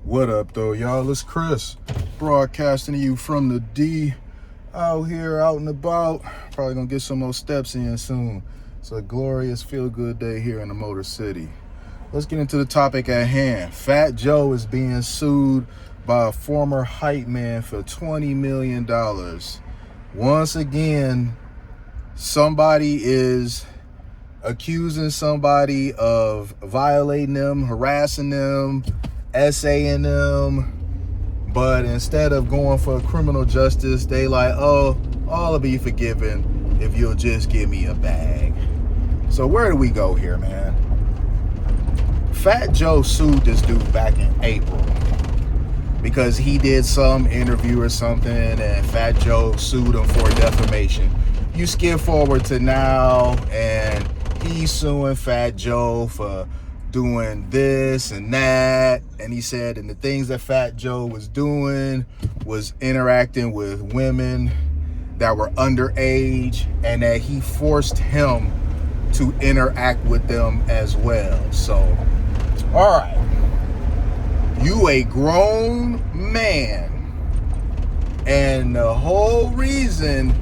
What up, though, y'all? It's Chris, broadcasting to you from the D. Out here, out and about. Probably gonna get some more steps in soon. It's a glorious, feel-good day here in the Motor City. Let's get into the topic at hand. Fat Joe is being sued by a former hype man for $20 million. Once again, somebody is accusing somebody of violating them, harassing them, essaying them, but instead of going for criminal justice, they like, oh, I'll be forgiven if you'll just give me a bag. So where do we go here, man? Fat Joe sued this dude back in April because he did some interview or something, and Fat Joe sued him for defamation. You skip forward to now, and he's suing Fat Joe for doing this and that, and he said, and the things that Fat Joe was doing was interacting with women that were underage, and that he forced him to interact with them as well. So, all right, you a grown man, and the whole reason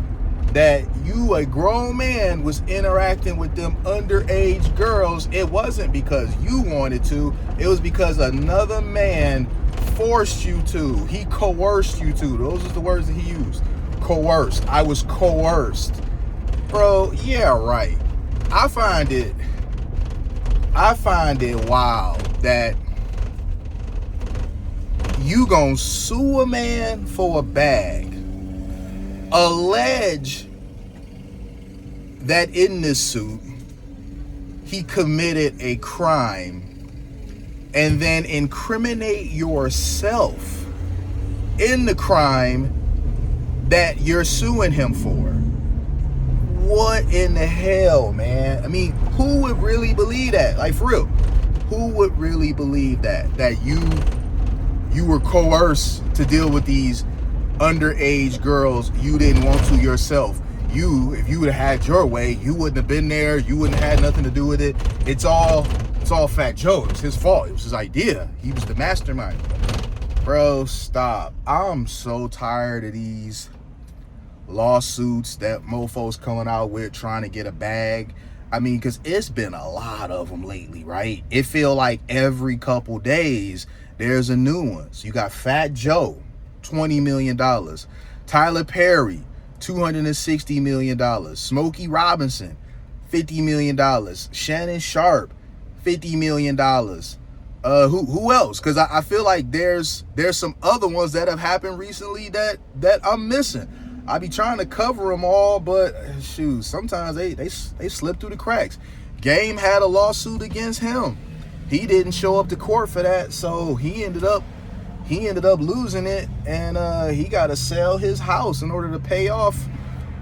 that you, a grown man, was interacting with them underage girls, it wasn't because you wanted to, it was because another man forced you to. He coerced you to. Those are the words that he used. Coerced. I was coerced. Bro, yeah, right. I find it wild that you gonna sue a man for a bag, allege that in this suit he committed a crime, and then incriminate yourself in the crime that you're suing him for. What in the hell, man? I mean, who would really believe that? Like, for real, who would really believe that you were coerced to deal with these underage girls you didn't want to yourself? If you would have had your way, you wouldn't have been there. You wouldn't have had nothing to do with it. It's all Fat Joe. It was his fault. It was his idea. He was the mastermind. Bro, stop. I'm so tired of these lawsuits that mofos coming out with trying to get a bag. I mean, because it's been a lot of them lately, right? It feel like every couple days there's a new one. So you got Fat Joe, $20 million. Tyler Perry, $260 million. Smokey Robinson, $50 million. Shannon Sharp, $50 million. Who else? Because I feel like there's some other ones that have happened recently that I'm missing. I be trying to cover them all, but shoot, sometimes they slip through the cracks. Game had a lawsuit against him. He didn't show up to court for that, so he ended up losing it, and he got to sell his house in order to pay off,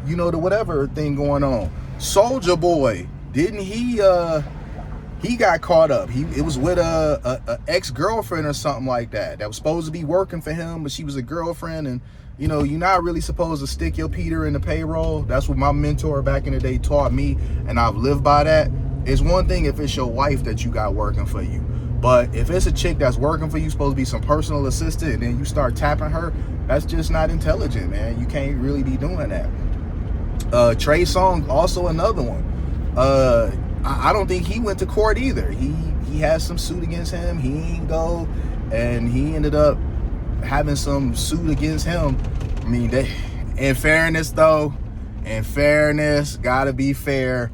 the whatever thing going on. Soulja Boy, didn't he got caught up. It was with a ex-girlfriend or something like that was supposed to be working for him, but she was a girlfriend, and you're not really supposed to stick your Peter in the payroll. That's what my mentor back in the day taught me, and I've lived by that. It's one thing if it's your wife that you got working for you, but if it's a chick that's working for you, supposed to be some personal assistant, and then you start tapping her, that's just not intelligent, man. You can't really be doing that. Trey Songz, also another one. I don't think he went to court either. He has some suit against him. He ain't go, and he ended up having some suit against him. I mean, in fairness, gotta be fair.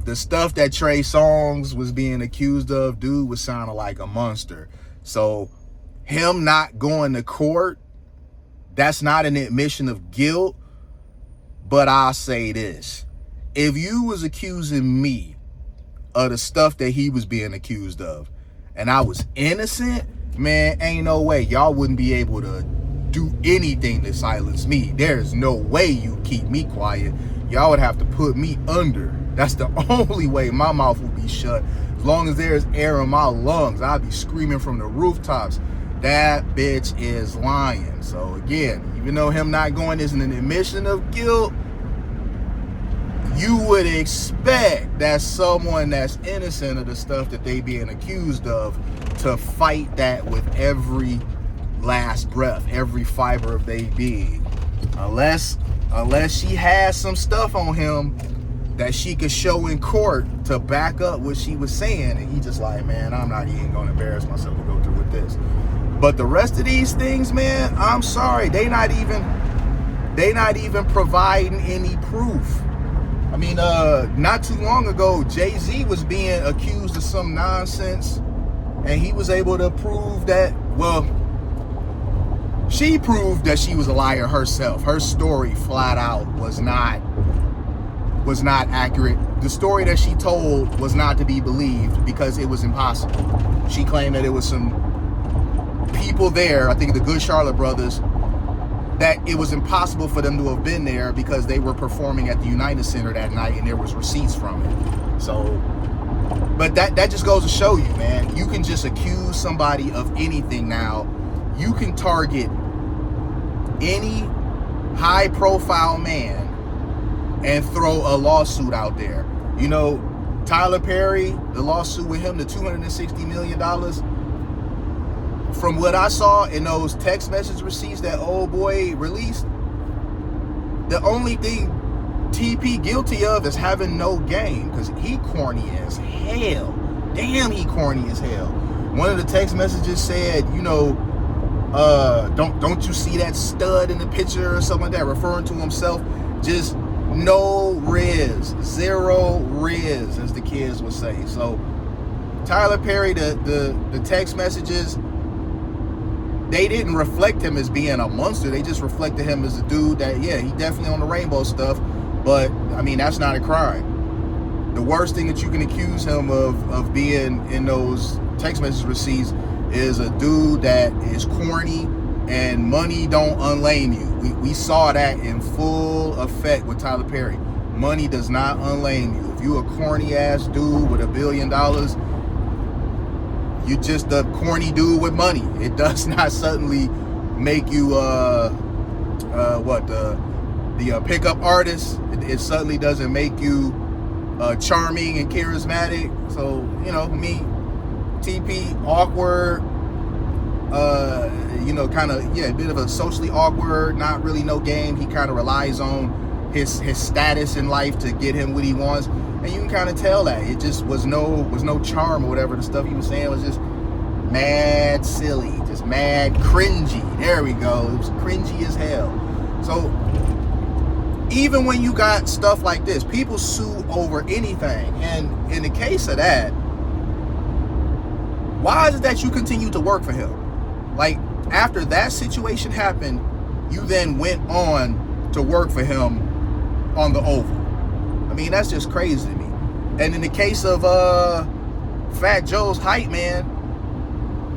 The stuff that Trey Songz was being accused of, dude was sounding like a monster. So him not going to court, that's not an admission of guilt. But I'll say this: if you was accusing me of the stuff that he was being accused of, and I was innocent, man, ain't no way y'all wouldn't be able to do anything to silence me. There's no way you keep me quiet. Y'all would have to put me under. That's the only way my mouth will be shut. As long as there's air in my lungs, I'll be screaming from the rooftops. That bitch is lying. So again, even though him not going isn't an admission of guilt, you would expect that someone that's innocent of the stuff that they being accused of to fight that with every last breath, every fiber of their being. Unless she has some stuff on him that she could show in court to back up what she was saying, and he just like, man, I'm not even gonna embarrass myself to go through with this. But the rest of these things, man, I'm sorry, they not even providing any proof. I mean, not too long ago, Jay-Z was being accused of some nonsense, and he was able to prove that, well, she proved that she was a liar herself. Her story flat out was not accurate. The story that she told was not to be believed because it was impossible. She claimed that it was some people there, I think the Good Charlotte brothers, that it was impossible for them to have been there because they were performing at the United Center that night and there was receipts from it. So, but that just goes to show you, man, you can just accuse somebody of anything now. You can target any high profile man and throw a lawsuit out there. You know, Tyler Perry, the lawsuit with him, the $260 million. From what I saw in those text message receipts that old boy released, the only thing TP guilty of is having no game, because he corny as hell. Damn, he corny as hell. One of the text messages said, you know, don't you see that stud in the picture or something like that, referring to himself. Just no riz, zero riz, as the kids would say. So Tyler Perry, the text messages, they didn't reflect him as being a monster. They just reflected him as a dude that, yeah, he definitely on the rainbow stuff, but I mean, that's not a crime. The worst thing that you can accuse him of being in those text message receipts is a dude that is corny, and money don't unlame you. We saw that in full effect with Tyler Perry. Money does not unlame you. If you a corny ass dude with $1 billion, you just a corny dude with money. It does not suddenly make you the pickup artist. It suddenly doesn't make you charming and charismatic. So, you know, me, TP, awkward, you know, kind of, yeah, a bit of a socially awkward, not really no game. He kind of relies on his status in life to get him what he wants. And you can kind of tell that it just was no charm or whatever. The stuff he was saying was just mad silly, just mad cringy. There we go. It was cringy as hell. So even when you got stuff like this, people sue over anything. And in the case of that, why is it that you continue to work for him? Like, after that situation happened, you then went on to work for him on the Oval. I mean, that's just crazy to me. And in the case of Fat Joe's hype man,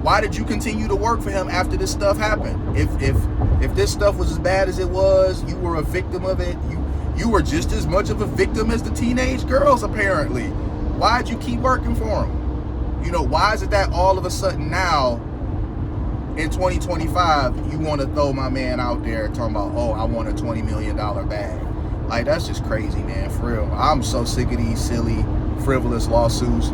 why did you continue to work for him after this stuff happened? If this stuff was as bad as it was, you were a victim of it. You were just as much of a victim as the teenage girls, apparently. Why'd you keep working for him? You know, why is it that all of a sudden now, in 2025, you want to throw my man out there talking about, oh, I want a $20 million bag? Like, that's just crazy, man, for real. I'm so sick of these silly, frivolous lawsuits.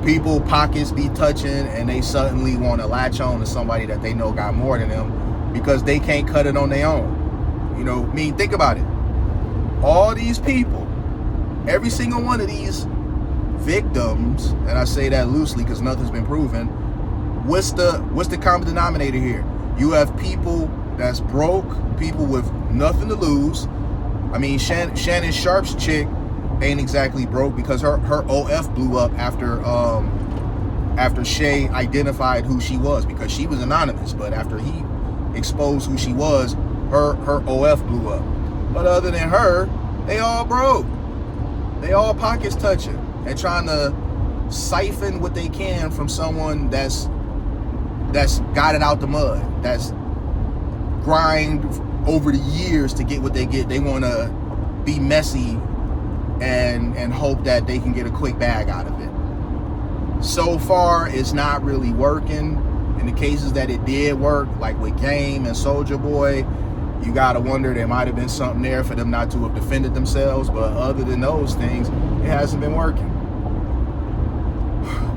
People pockets be touching and they suddenly want to latch on to somebody that they know got more than them because they can't cut it on their own. You know, I mean, think about it. All these people, every single one of these victims, and I say that loosely because nothing's been proven, what's the common denominator here? You have people that's broke, people with nothing to lose. I mean, Shannon Sharp's chick ain't exactly broke because her OF blew up after Shay identified who she was, because she was anonymous, but after he exposed who she was, her OF blew up. But other than her, they all broke. They all pockets touching and trying to siphon what they can from someone that's got it out the mud, that's grind over the years to get what they get. They want to be messy and hope that they can get a quick bag out of it. So far, it's not really working. In the cases that it did work, like with Game and Soulja Boy, you gotta wonder there might have been something there for them not to have defended themselves. But other than those things, it hasn't been working.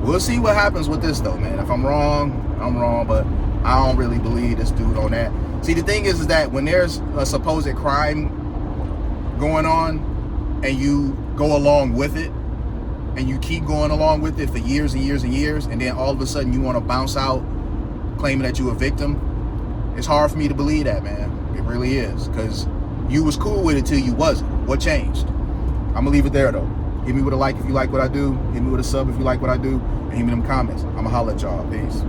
We'll see what happens with this though, man. If I'm wrong, I'm wrong, but I don't really believe this dude on that. See, the thing is that when there's a supposed crime going on and you go along with it and you keep going along with it for years and years and years, and then all of a sudden you want to bounce out claiming that you're a victim, it's hard for me to believe that, man. It really is, because you was cool with it till you wasn't. What changed? I'm gonna leave it there though. Hit me with a like if you like what I do. Hit me with a sub if you like what I do. And hit me in them comments. I'ma holler at y'all. Peace.